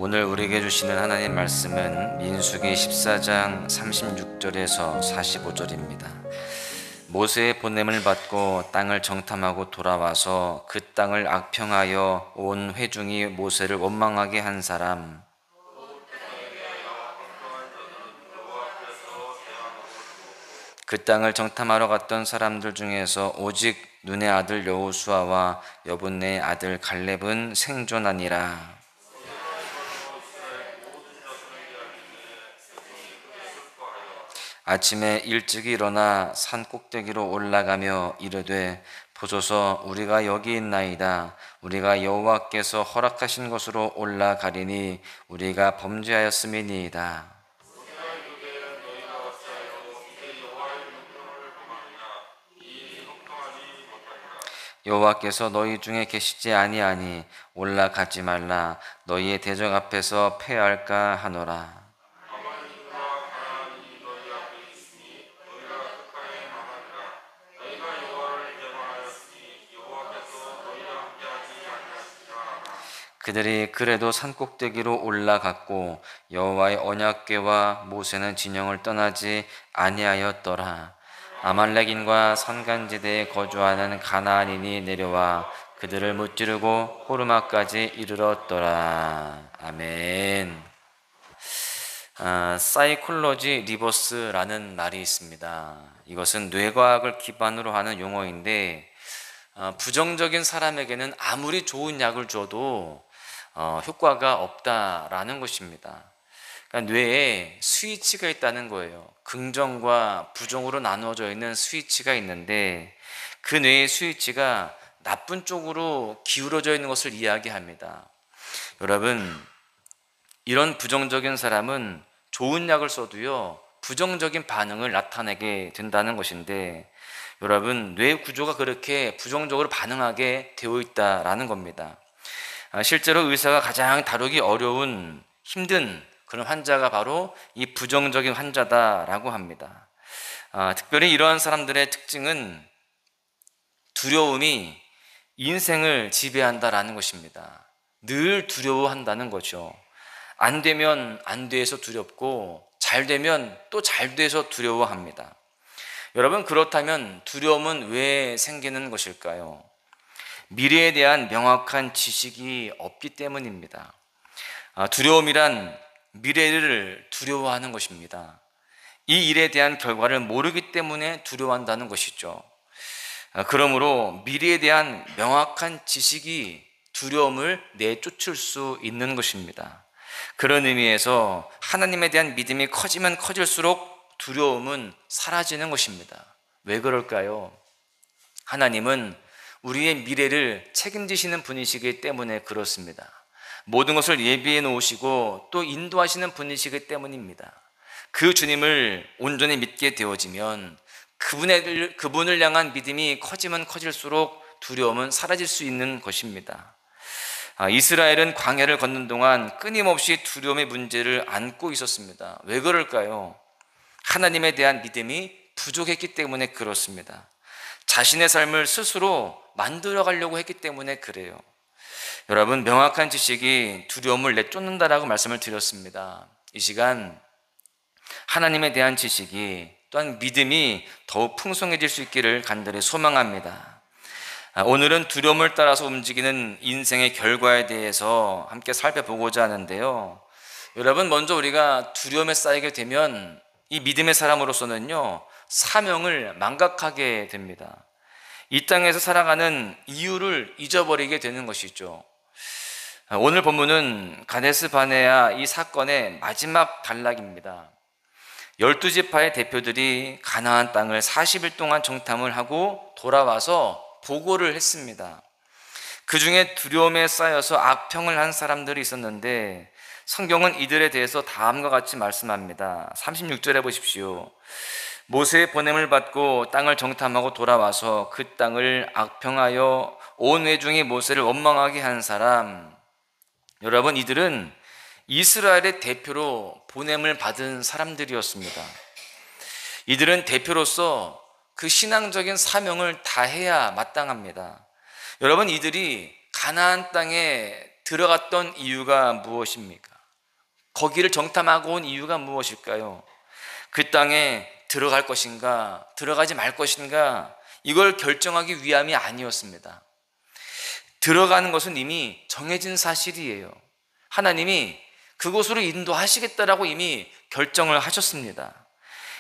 오늘 우리에게 주시는 하나님 말씀은 민수기 14장 36절에서 45절입니다. 모세의 보냄을 받고 땅을 정탐하고 돌아와서 그 땅을 악평하여 온 회중이 모세를 원망하게 한 사람. 그 땅을 정탐하러 갔던 사람들 중에서 오직 눈의 아들 여호수아와 여분네의 아들 갈렙은 생존하니라. 아침에 일찍 일어나 산 꼭대기로 올라가며 이르되, 보소서, 우리가 여기 있나이다. 우리가 여호와께서 허락하신 곳으로 올라가리니 우리가 범죄하였음이니이다. 여호와께서 너희 중에 계시지 아니하니 올라가지 말라. 너희의 대적 앞에서 패할까 하노라. 그들이 그래도 산꼭대기로 올라갔고 여호와의 언약궤와 모세는 진영을 떠나지 아니하였더라. 아말렉인과 산간지대에 거주하는 가나안인이 내려와 그들을 무찌르고 호르마까지 이르렀더라. 아멘. 사이콜로지 리버스라는 말이 있습니다. 이것은 뇌과학을 기반으로 하는 용어인데, 부정적인 사람에게는 아무리 좋은 약을 줘도 효과가 없다라는 것입니다. 그러니까 뇌에 스위치가 있다는 거예요. 긍정과 부정으로 나누어져 있는 스위치가 있는데, 그 뇌의 스위치가 나쁜 쪽으로 기울어져 있는 것을 이야기합니다. 여러분, 이런 부정적인 사람은 좋은 약을 써도요, 부정적인 반응을 나타내게 된다는 것인데, 여러분, 뇌 구조가 그렇게 부정적으로 반응하게 되어 있다라는 겁니다. 실제로 의사가 가장 다루기 어려운 힘든 그런 환자가 바로 이 부정적인 환자다라고 합니다. 특별히 이러한 사람들의 특징은 두려움이 인생을 지배한다라는 것입니다. 늘 두려워한다는 거죠. 안 되면 안 돼서 두렵고, 잘 되면 또 잘 돼서 두려워합니다. 여러분, 그렇다면 두려움은 왜 생기는 것일까요? 미래에 대한 명확한 지식이 없기 때문입니다. 두려움이란 미래를 두려워하는 것입니다. 이 일에 대한 결과를 모르기 때문에 두려워한다는 것이죠. 그러므로 미래에 대한 명확한 지식이 두려움을 내쫓을 수 있는 것입니다. 그런 의미에서 하나님에 대한 믿음이 커지면 커질수록 두려움은 사라지는 것입니다. 왜 그럴까요? 하나님은 우리의 미래를 책임지시는 분이시기 때문에 그렇습니다. 모든 것을 예비해 놓으시고 또 인도하시는 분이시기 때문입니다. 그 주님을 온전히 믿게 되어지면 그분을 향한 믿음이 커지면 커질수록 두려움은 사라질 수 있는 것입니다. 이스라엘은 광야를 걷는 동안 끊임없이 두려움의 문제를 안고 있었습니다. 왜 그럴까요? 하나님에 대한 믿음이 부족했기 때문에 그렇습니다. 자신의 삶을 스스로 만들어 가려고 했기 때문에 그래요. 여러분, 명확한 지식이 두려움을 내쫓는다라고 말씀을 드렸습니다. 이 시간 하나님에 대한 지식이 또한 믿음이 더욱 풍성해질 수 있기를 간절히 소망합니다. 오늘은 두려움을 따라서 움직이는 인생의 결과에 대해서 함께 살펴보고자 하는데요. 여러분, 먼저 우리가 두려움에 쌓이게 되면 이 믿음의 사람으로서는요, 사명을 망각하게 됩니다. 이 땅에서 살아가는 이유를 잊어버리게 되는 것이죠. 오늘 본문은 가데스 바네아 이 사건의 마지막 단락입니다. 12지파의 대표들이 가나안 땅을 40일 동안 정탐을 하고 돌아와서 보고를 했습니다. 그 중에 두려움에 쌓여서 악평을 한 사람들이 있었는데, 성경은 이들에 대해서 다음과 같이 말씀합니다. 36절에 보십시오. 모세의 보냄을 받고 땅을 정탐하고 돌아와서 그 땅을 악평하여 온 회중이 모세를 원망하게 한 사람. 여러분, 이들은 이스라엘의 대표로 보냄을 받은 사람들이었습니다. 이들은 대표로서 그 신앙적인 사명을 다해야 마땅합니다. 여러분, 이들이 가나안 땅에 들어갔던 이유가 무엇입니까? 거기를 정탐하고 온 이유가 무엇일까요? 그 땅에 들어갈 것인가, 들어가지 말 것인가, 이걸 결정하기 위함이 아니었습니다. 들어가는 것은 이미 정해진 사실이에요. 하나님이 그곳으로 인도하시겠다라고 이미 결정을 하셨습니다.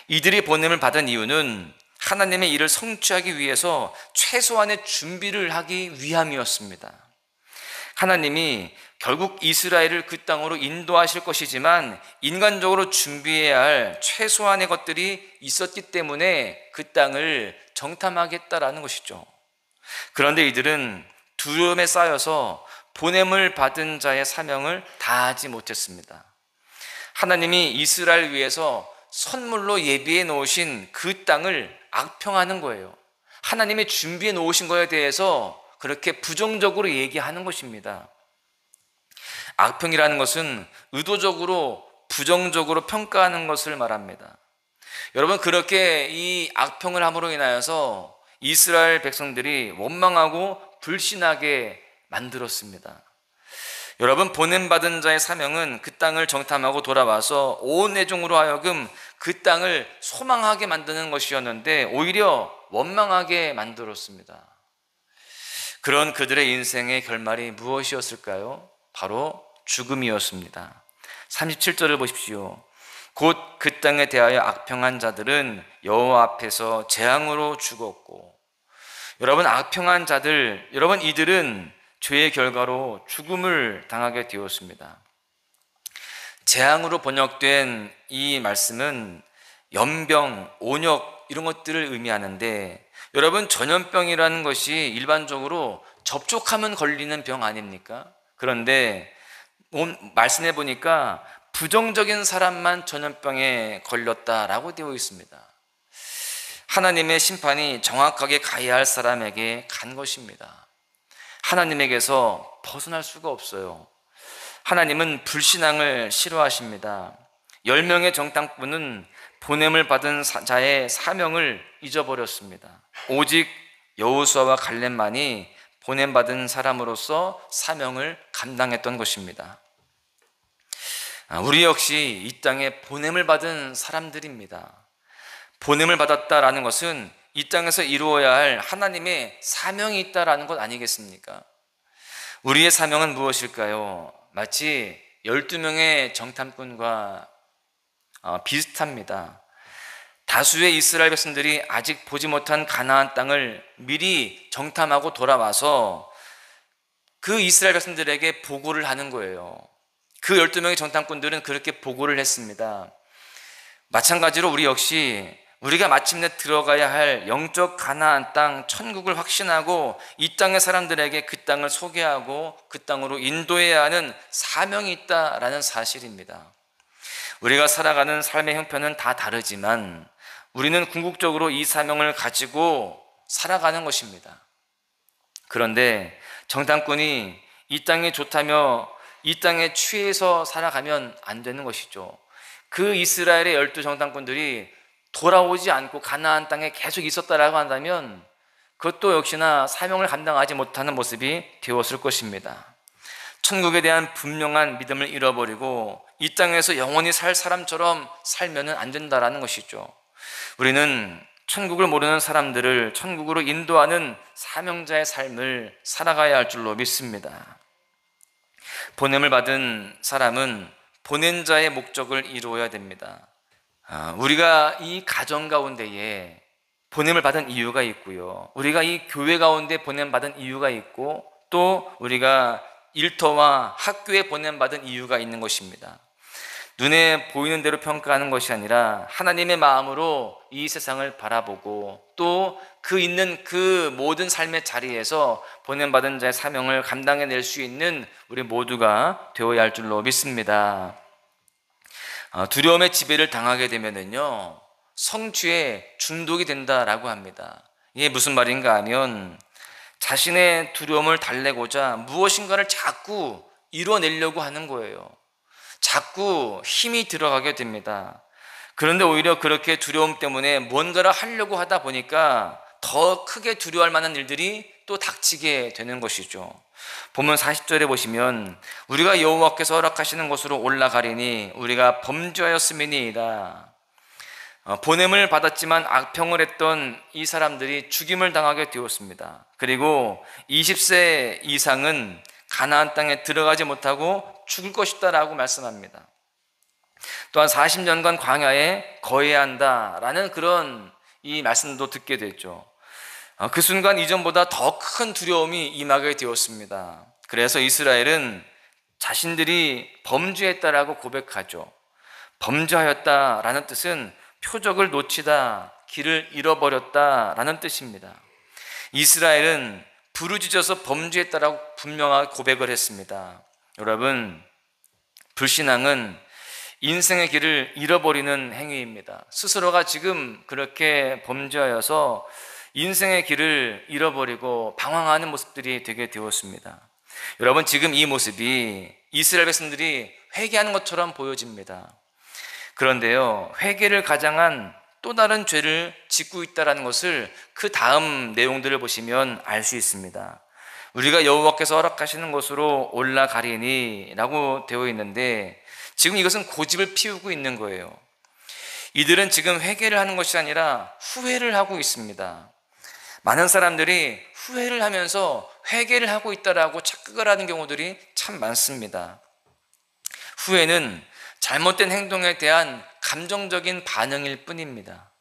이들이 보냄을 받은 이유는 하나님의 일을 성취하기 위해서 최소한의 준비를 하기 위함이었습니다. 하나님이 결국 이스라엘을 그 땅으로 인도하실 것이지만 인간적으로 준비해야 할 최소한의 것들이 있었기 때문에 그 땅을 정탐하겠다라는 것이죠. 그런데 이들은 두려움에 쌓여서 보냄을 받은 자의 사명을 다하지 못했습니다. 하나님이 이스라엘 위해서 선물로 예비해 놓으신 그 땅을 악평하는 거예요. 하나님이 준비해 놓으신 것에 대해서 그렇게 부정적으로 얘기하는 것입니다. 악평이라는 것은 의도적으로 부정적으로 평가하는 것을 말합니다. 여러분, 그렇게 이 악평을 함으로 인하여서 이스라엘 백성들이 원망하고 불신하게 만들었습니다. 여러분, 보냄받은 자의 사명은 그 땅을 정탐하고 돌아와서 온 애종으로 하여금 그 땅을 소망하게 만드는 것이었는데 오히려 원망하게 만들었습니다. 그런 그들의 인생의 결말이 무엇이었을까요? 바로 죽음이었습니다. 37절을 보십시오. 곧 그 땅에 대하여 악평한 자들은 여호와 앞에서 재앙으로 죽었고. 여러분, 악평한 자들, 여러분, 이들은 죄의 결과로 죽음을 당하게 되었습니다. 재앙으로 번역된 이 말씀은 연병, 온역 이런 것들을 의미하는데, 여러분, 전염병이라는 것이 일반적으로 접촉하면 걸리는 병 아닙니까? 그런데 말씀해 보니까 부정적인 사람만 전염병에 걸렸다라고 되어 있습니다. 하나님의 심판이 정확하게 가야 할 사람에게 간 것입니다. 하나님에게서 벗어날 수가 없어요. 하나님은 불신앙을 싫어하십니다. 10명의 정탐꾼은 보냄을 받은 자의 사명을 잊어버렸습니다. 오직 여호수아와 갈렙만이 보냄받은 사람으로서 사명을 감당했던 것입니다. 우리 역시 이 땅에 보냄을 받은 사람들입니다. 보냄을 받았다라는 것은 이 땅에서 이루어야 할 하나님의 사명이 있다라는 것 아니겠습니까? 우리의 사명은 무엇일까요? 마치 12명의 정탐꾼과 비슷합니다. 다수의 이스라엘 백성들이 아직 보지 못한 가나안 땅을 미리 정탐하고 돌아와서 그 이스라엘 백성들에게 보고를 하는 거예요. 그 12명의 정탐꾼들은 그렇게 보고를 했습니다. 마찬가지로 우리 역시 우리가 마침내 들어가야 할 영적 가나안 땅, 천국을 확신하고 이 땅의 사람들에게 그 땅을 소개하고 그 땅으로 인도해야 하는 사명이 있다라는 사실입니다. 우리가 살아가는 삶의 형편은 다 다르지만 우리는 궁극적으로 이 사명을 가지고 살아가는 것입니다. 그런데 정탐꾼이 이 땅이 좋다며 이 땅에 취해서 살아가면 안 되는 것이죠. 그 이스라엘의 12 정탐꾼들이 돌아오지 않고 가나안 땅에 계속 있었다라고 한다면 그것도 역시나 사명을 감당하지 못하는 모습이 되었을 것입니다. 천국에 대한 분명한 믿음을 잃어버리고 이 땅에서 영원히 살 사람처럼 살면 안 된다라는 것이죠. 우리는 천국을 모르는 사람들을 천국으로 인도하는 사명자의 삶을 살아가야 할 줄로 믿습니다. 보냄을 받은 사람은 보낸 자의 목적을 이루어야 됩니다. 우리가 이 가정 가운데에 보냄을 받은 이유가 있고요, 우리가 이 교회 가운데 보냄 받은 이유가 있고, 또 우리가 일터와 학교에 보냄 받은 이유가 있는 것입니다. 눈에 보이는 대로 평가하는 것이 아니라 하나님의 마음으로 이 세상을 바라보고 또 그 있는 그 모든 삶의 자리에서 보냄받은 자의 사명을 감당해낼 수 있는 우리 모두가 되어야 할 줄로 믿습니다. 두려움의 지배를 당하게 되면은요, 성취에 중독이 된다라고 합니다. 이게 무슨 말인가 하면 자신의 두려움을 달래고자 무엇인가를 자꾸 이뤄내려고 하는 거예요. 자꾸 힘이 들어가게 됩니다. 그런데 오히려 그렇게 두려움 때문에 뭔가를 하려고 하다 보니까 더 크게 두려워할 만한 일들이 또 닥치게 되는 것이죠. 보면 40절에 보시면 우리가 여호와께서 허락하시는 곳으로 올라가리니 우리가 범죄하였음이니이다. 보냄을 받았지만 악평을 했던 이 사람들이 죽임을 당하게 되었습니다. 그리고 20세 이상은 가나안 땅에 들어가지 못하고 죽을 것이다라고 말씀합니다. 또한 40년간 광야에 거해야 한다라는 그런 이 말씀도 듣게 됐죠. 그 순간 이전보다 더 큰 두려움이 임하게 되었습니다. 그래서 이스라엘은 자신들이 범죄했다라고 고백하죠. 범죄하였다라는 뜻은 표적을 놓치다, 길을 잃어버렸다라는 뜻입니다. 이스라엘은 부르짖어서 범죄했다라고 분명하게 고백을 했습니다. 여러분, 불신앙은 인생의 길을 잃어버리는 행위입니다. 스스로가 지금 그렇게 범죄하여서 인생의 길을 잃어버리고 방황하는 모습들이 되게 되었습니다. 여러분, 지금 이 모습이 이스라엘 백성들이 회개하는 것처럼 보여집니다. 그런데요, 회개를 가장한 또 다른 죄를 짓고 있다는 것을 그 다음 내용들을 보시면 알 수 있습니다. 우리가 여호와께서 허락하시는 곳으로 올라가리니 라고 되어 있는데, 지금 이것은 고집을 피우고 있는 거예요. 이들은 지금 회개를 하는 것이 아니라 후회를 하고 있습니다. 많은 사람들이 후회를 하면서 회개를 하고 있다라고 착각을 하는 경우들이 참 많습니다. 후회는 잘못된 행동에 대한 감정적인 반응일 뿐입니다.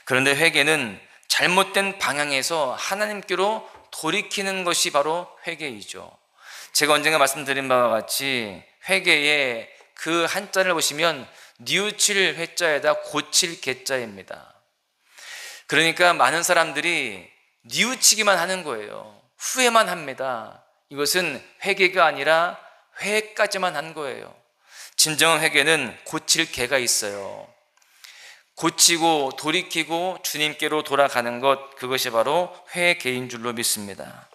그런데 회개는 잘못된 방향에서 하나님께로 돌이키는 것이 바로 회개이죠. 제가 언젠가 말씀드린 바와 같이 회개의 그 한자를 보시면 뉘우칠 회자에다 고칠 개자입니다. 그러니까 많은 사람들이 뉘우치기만 하는 거예요. 후회만 합니다. 이것은 회개가 아니라 회까지만 한 거예요. 진정한 회개는 고칠 개가 있어요. 고치고 돌이키고 주님께로 돌아가는 것, 그것이 바로 회개인 줄로 믿습니다.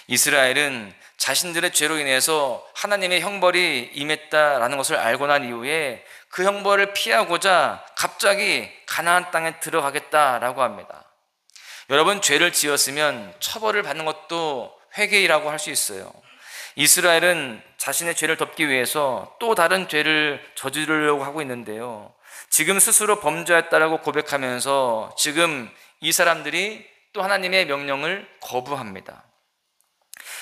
이스라엘은 자신들의 죄로 인해서 하나님의 형벌이 임했다라는 것을 알고 난 이후에 그 형벌을 피하고자 갑자기 가나안 땅에 들어가겠다라고 합니다. 여러분, 죄를 지었으면 처벌을 받는 것도 회개라고 할 수 있어요. 이스라엘은 자신의 죄를 덮기 위해서 또 다른 죄를 저지르려고 하고 있는데요, 지금 스스로 범죄했다라고 고백하면서 지금 이 사람들이 또 하나님의 명령을 거부합니다.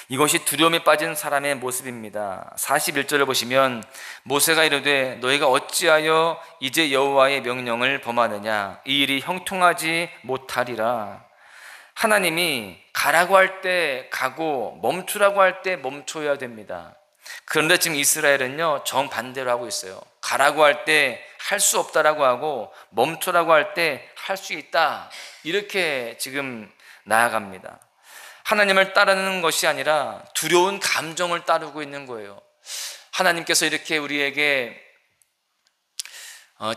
이것이 두려움에 빠진 사람의 모습입니다. 41절을 보시면 모세가 이르되 너희가 어찌하여 이제 여호와의 명령을 범하느냐, 이 일이 형통하지 못하리라. 하나님이 가라고 할 때 가고 멈추라고 할 때 멈춰야 됩니다. 그런데 지금 이스라엘은요, 정반대로 하고 있어요. 가라고 할 때 할 수 없다라고 하고 멈추라고 할 때 할 수 있다, 이렇게 지금 나아갑니다. 하나님을 따르는 것이 아니라 두려운 감정을 따르고 있는 거예요. 하나님께서 이렇게 우리에게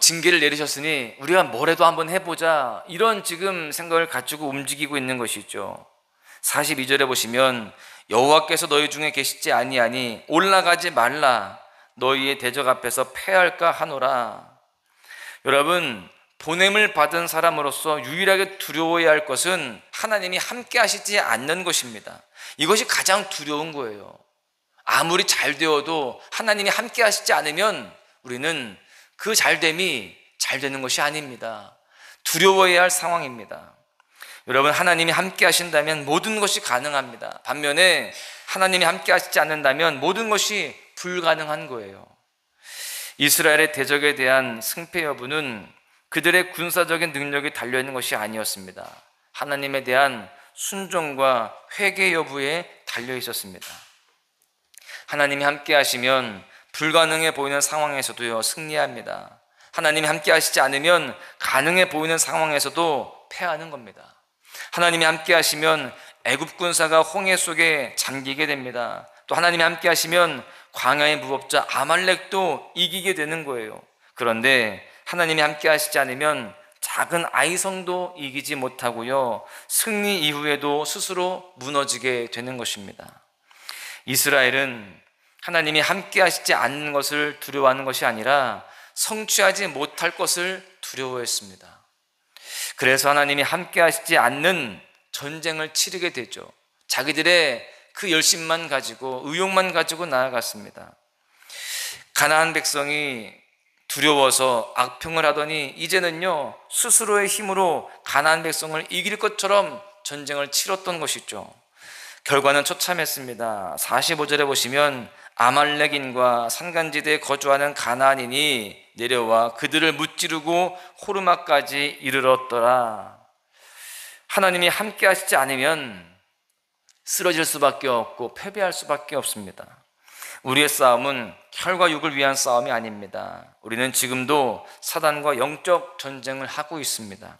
징계를 내리셨으니 우리가 뭐라도 한번 해보자, 이런 지금 생각을 가지고 움직이고 있는 것이죠. 42절에 보시면 여호와께서 너희 중에 계시지 아니하니 올라가지 말라, 너희의 대적 앞에서 패할까 하노라. 여러분, 보냄을 받은 사람으로서 유일하게 두려워해야 할 것은 하나님이 함께 하시지 않는 것입니다. 이것이 가장 두려운 거예요. 아무리 잘 되어도 하나님이 함께 하시지 않으면 우리는 그 잘됨이 잘 되는 것이 아닙니다. 두려워해야 할 상황입니다. 여러분, 하나님이 함께 하신다면 모든 것이 가능합니다. 반면에 하나님이 함께 하시지 않는다면 모든 것이 불가능한 거예요. 이스라엘의 대적에 대한 승패 여부는 그들의 군사적인 능력이 달려있는 것이 아니었습니다. 하나님에 대한 순종과 회개 여부에 달려 있었습니다. 하나님이 함께 하시면 불가능해 보이는 상황에서도요, 승리합니다. 하나님이 함께 하시지 않으면 가능해 보이는 상황에서도 패하는 겁니다. 하나님이 함께 하시면 애굽 군사가 홍해 속에 잠기게 됩니다. 또 하나님이 함께 하시면 광야의 무법자 아말렉도 이기게 되는 거예요. 그런데 하나님이 함께 하시지 않으면 작은 아이성도 이기지 못하고요, 승리 이후에도 스스로 무너지게 되는 것입니다. 이스라엘은 하나님이 함께 하시지 않는 것을 두려워하는 것이 아니라 성취하지 못할 것을 두려워했습니다. 그래서 하나님이 함께 하시지 않는 전쟁을 치르게 되죠. 자기들의 그 열심만 가지고, 의욕만 가지고 나아갔습니다. 가나안 백성이 두려워서 악평을 하더니 이제는요, 스스로의 힘으로 가나안 백성을 이길 것처럼 전쟁을 치렀던 것이죠. 결과는 처참했습니다. 45절에 보시면 아말렉인과 산간지대에 거주하는 가나안인이 내려와 그들을 무찌르고 호르마까지 이르렀더라. 하나님이 함께 하시지 않으면 쓰러질 수밖에 없고 패배할 수밖에 없습니다. 우리의 싸움은 혈과 육을 위한 싸움이 아닙니다. 우리는 지금도 사단과 영적 전쟁을 하고 있습니다.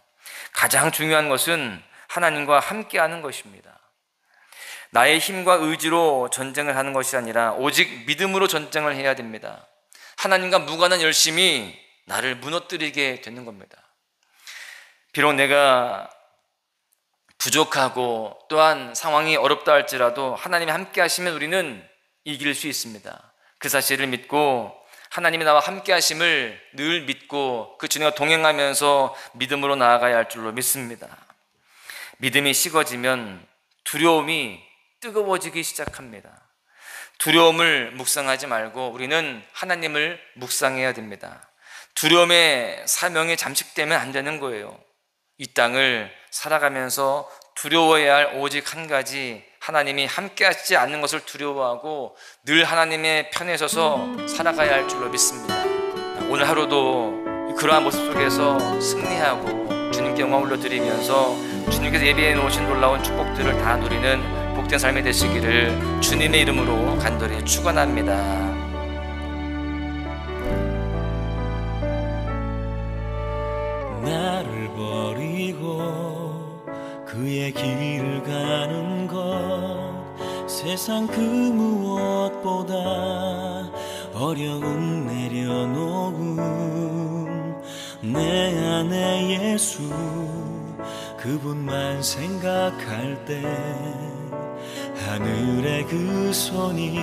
가장 중요한 것은 하나님과 함께하는 것입니다. 나의 힘과 의지로 전쟁을 하는 것이 아니라 오직 믿음으로 전쟁을 해야 됩니다. 하나님과 무관한 열심이 나를 무너뜨리게 되는 겁니다. 비록 내가 부족하고 또한 상황이 어렵다 할지라도 하나님이 함께 하시면 우리는 이길 수 있습니다. 그 사실을 믿고 하나님이 나와 함께 하심을 늘 믿고 그 주님과 동행하면서 믿음으로 나아가야 할 줄로 믿습니다. 믿음이 식어지면 두려움이 뜨거워지기 시작합니다. 두려움을 묵상하지 말고 우리는 하나님을 묵상해야 됩니다. 두려움의 사명에 잠식되면 안 되는 거예요. 이 땅을 살아가면서 두려워해야 할 오직 한 가지, 하나님이 함께 하시지 않는 것을 두려워하고 늘 하나님의 편에 서서 살아가야 할 줄로 믿습니다. 오늘 하루도 그러한 모습 속에서 승리하고 주님께 영광 올려드리면서 주님께서 예비해 놓으신 놀라운 축복들을 다 누리는 복된 삶이 되시기를 주님의 이름으로 간절히 축원합니다. 나를 버리고 그의 길을 가는 것 세상 그 무엇보다 어려움 내려놓음 내 안에 예수 그분만 생각할 때 하늘의 그 손이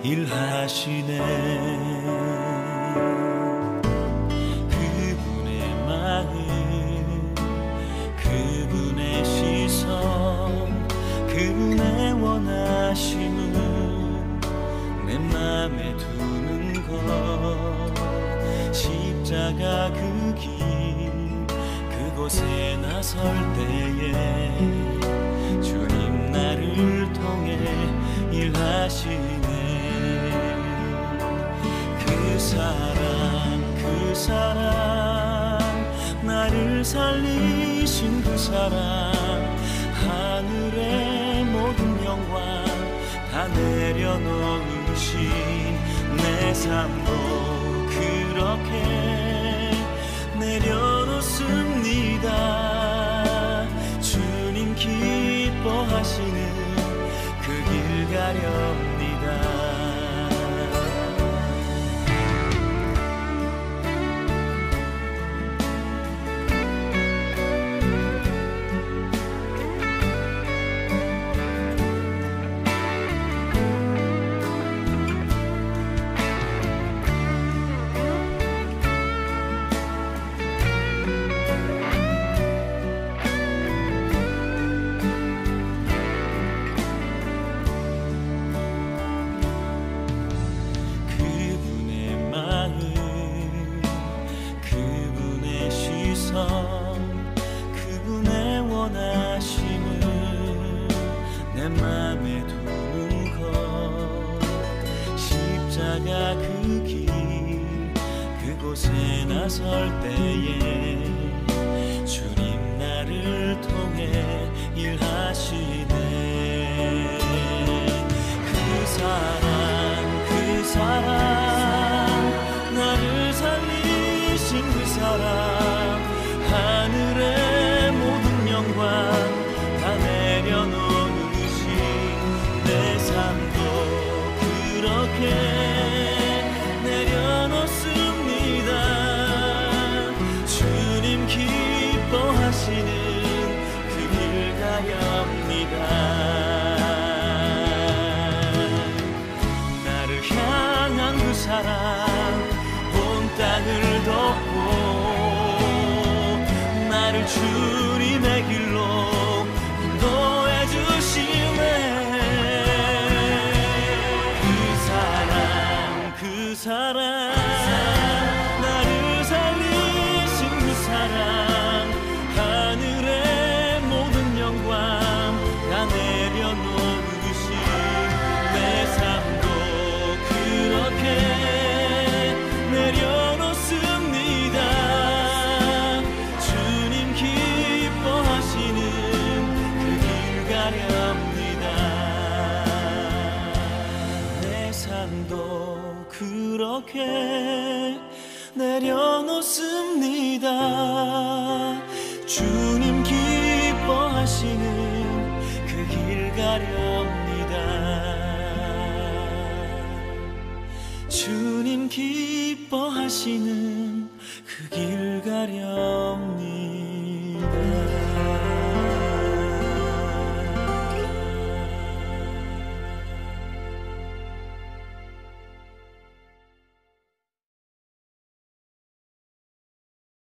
일하시네. 그분의 마음 그분의 시선 그분의 원하심은 내 맘에 두는 것 십자가 그 길 그곳에 나설 때에 주님 나를 통해 일하시네. 그 사랑 나를 살리신 그 사랑 하늘의 모든 영광 다 내려놓으신 내 삶도 그렇게 내려놓습니다. 주님 기뻐하시는 그 길 가렵니다. 그곳에 나설 때에 주님 나를 통해 일하시네. 그 사랑 나를 살리신 그 사랑 하늘의 모든 영광 다 내려놓으신 내 삶도 그렇게 내려놓습니다. 주님 사랑, 나를 살리신 그 사랑, 하늘의 모든 영광 다 내려놓으신 내 삶도 그렇게 내려놓습니다. 주님 기뻐하시는 그 길 가렵니다. 내 삶도 그렇게 내려놓습니다. 주님 기뻐하시는 그 길 가렵니다. 주님 기뻐하시는 그 길